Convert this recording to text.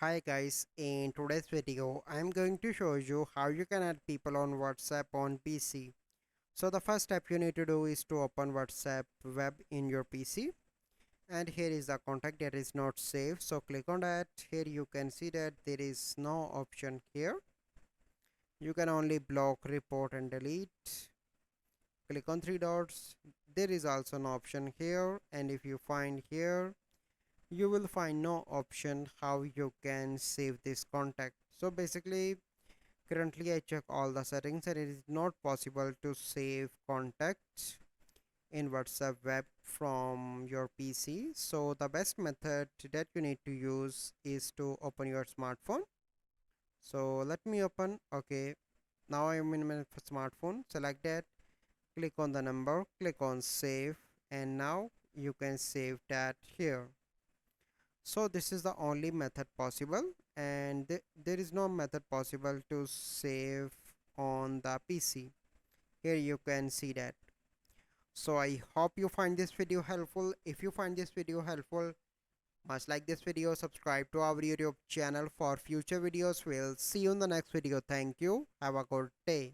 Hi guys, in today's video I am going to show you how you can add people on WhatsApp on PC. So the first step you need to do is to open WhatsApp web in your PC, and here is the contact that is not saved. So click on that. Here you can see that there is no option here. You can only block, report and delete. Click on three dots. There is also an option here, and if you find here you will find no option how you can save this contact. So basically currently I check all the settings and it is not possible to save contacts in WhatsApp web from your PC. So the best method that you need to use is to open your smartphone. So let me open. Okay, now I am in my smartphone. Select that, click on the number, click on save, and now you can save that here. So this is the only method possible, and there is no method possible to save on the PC. Here you can see that. So I hope you find this video helpful. If you find this video helpful, must like this video, subscribe to our YouTube channel for future videos. We'll see you in the next video. Thank you, have a good day.